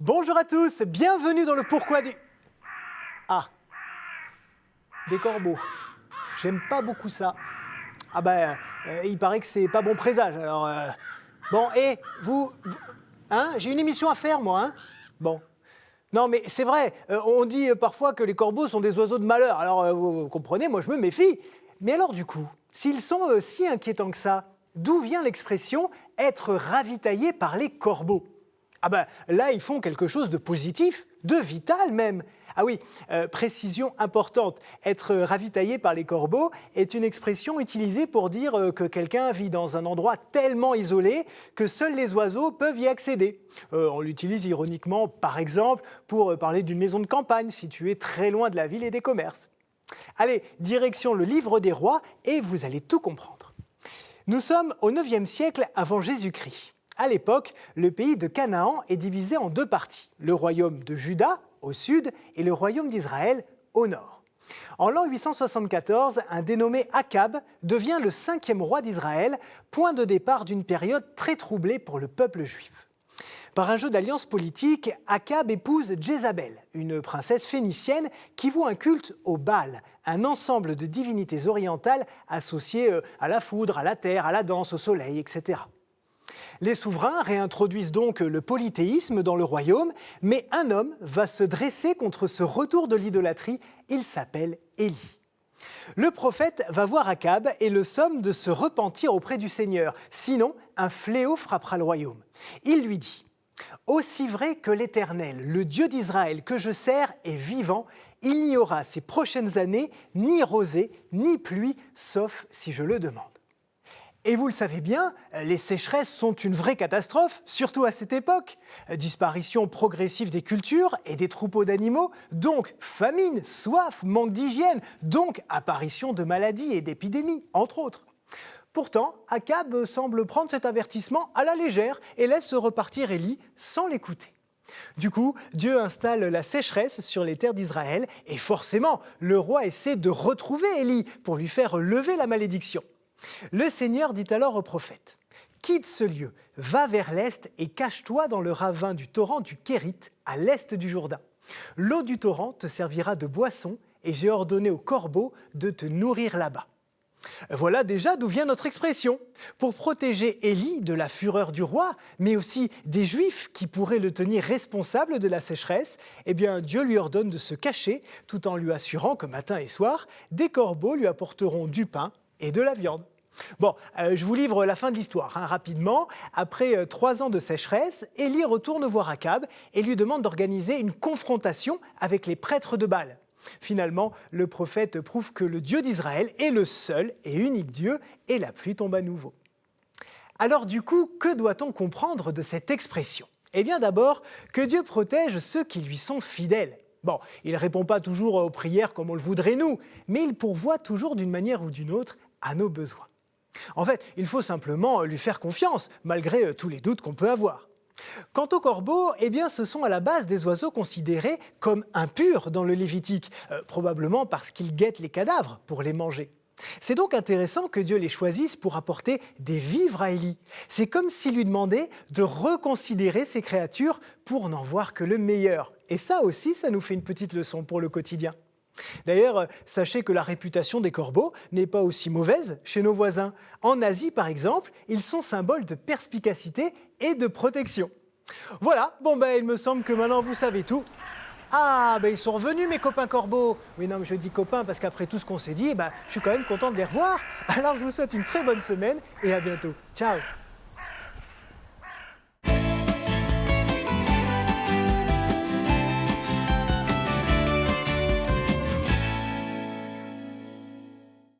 Bonjour à tous, bienvenue dans le pourquoi du... Ah, des corbeaux. J'aime pas beaucoup ça. Il paraît que c'est pas bon présage, alors... Bon, et hein, j'ai une émission à faire, moi, hein. Bon. Non, mais c'est vrai, on dit parfois que les corbeaux sont des oiseaux de malheur, alors vous comprenez, moi je me méfie. Mais alors du coup, s'ils sont si inquiétants que ça, d'où vient l'expression « être ravitaillé par les corbeaux » ? Là, ils font quelque chose de positif, de vital même. Ah oui, précision importante, être ravitaillé par les corbeaux est une expression utilisée pour dire que quelqu'un vit dans un endroit tellement isolé que seuls les oiseaux peuvent y accéder. On l'utilise ironiquement, par exemple, pour parler d'une maison de campagne située très loin de la ville et des commerces. Allez, direction le livre des rois et vous allez tout comprendre. Nous sommes au IXe siècle avant Jésus-Christ. À l'époque, le pays de Canaan est divisé en deux parties, le royaume de Juda au sud et le royaume d'Israël au nord. En l'an 874, un dénommé Akab devient le 5e roi d'Israël, point de départ d'une période très troublée pour le peuple juif. Par un jeu d'alliance politique, Akab épouse Jézabel, une princesse phénicienne qui voue un culte au Baal, un ensemble de divinités orientales associées à la foudre, à la terre, à la danse, au soleil, etc. Les souverains réintroduisent donc le polythéisme dans le royaume, mais un homme va se dresser contre ce retour de l'idolâtrie, il s'appelle Élie. Le prophète va voir Akab et le somme de se repentir auprès du Seigneur, sinon un fléau frappera le royaume. Il lui dit « Aussi vrai que l'Éternel, le Dieu d'Israël que je sers, est vivant, il n'y aura ces prochaines années ni rosée ni pluie, sauf si je le demande. » Et vous le savez bien, les sécheresses sont une vraie catastrophe, surtout à cette époque. Disparition progressive des cultures et des troupeaux d'animaux, donc famine, soif, manque d'hygiène, donc apparition de maladies et d'épidémies, entre autres. Pourtant, Akab semble prendre cet avertissement à la légère et laisse repartir Élie sans l'écouter. Du coup, Dieu installe la sécheresse sur les terres d'Israël et forcément, le roi essaie de retrouver Élie pour lui faire lever la malédiction. Le Seigneur dit alors au prophète « Quitte ce lieu, va vers l'est et cache-toi dans le ravin du torrent du Kérith, à l'est du Jourdain. L'eau du torrent te servira de boisson et j'ai ordonné aux corbeaux de te nourrir là-bas. » Voilà déjà d'où vient notre expression. Pour protéger Élie de la fureur du roi, mais aussi des Juifs qui pourraient le tenir responsable de la sécheresse, Dieu lui ordonne de se cacher tout en lui assurant que matin et soir, des corbeaux lui apporteront du pain et de la viande. Bon, je vous livre la fin de l'histoire, rapidement. Après 3 ans de sécheresse, Élie retourne voir Akab et lui demande d'organiser une confrontation avec les prêtres de Baal. Finalement, le prophète prouve que le Dieu d'Israël est le seul et unique Dieu et la pluie tombe à nouveau. Alors du coup, que doit-on comprendre de cette expression ? D'abord, que Dieu protège ceux qui lui sont fidèles. Bon, il ne répond pas toujours aux prières comme on le voudrait nous, mais il pourvoit toujours d'une manière ou d'une autre à nos besoins. En fait, il faut simplement lui faire confiance, malgré tous les doutes qu'on peut avoir. Quant aux corbeaux, ce sont à la base des oiseaux considérés comme impurs dans le Lévitique, probablement parce qu'ils guettent les cadavres pour les manger. C'est donc intéressant que Dieu les choisisse pour apporter des vivres à Élie. C'est comme s'il lui demandait de reconsidérer ces créatures pour n'en voir que le meilleur. Et ça aussi, ça nous fait une petite leçon pour le quotidien. D'ailleurs, sachez que la réputation des corbeaux n'est pas aussi mauvaise chez nos voisins. En Asie, par exemple, ils sont symboles de perspicacité et de protection. Voilà, il me semble que maintenant vous savez tout. Ils sont revenus mes copains corbeaux. Oui, non, mais je dis copains parce qu'après tout ce qu'on s'est dit, je suis quand même content de les revoir. Alors je vous souhaite une très bonne semaine et à bientôt. Ciao.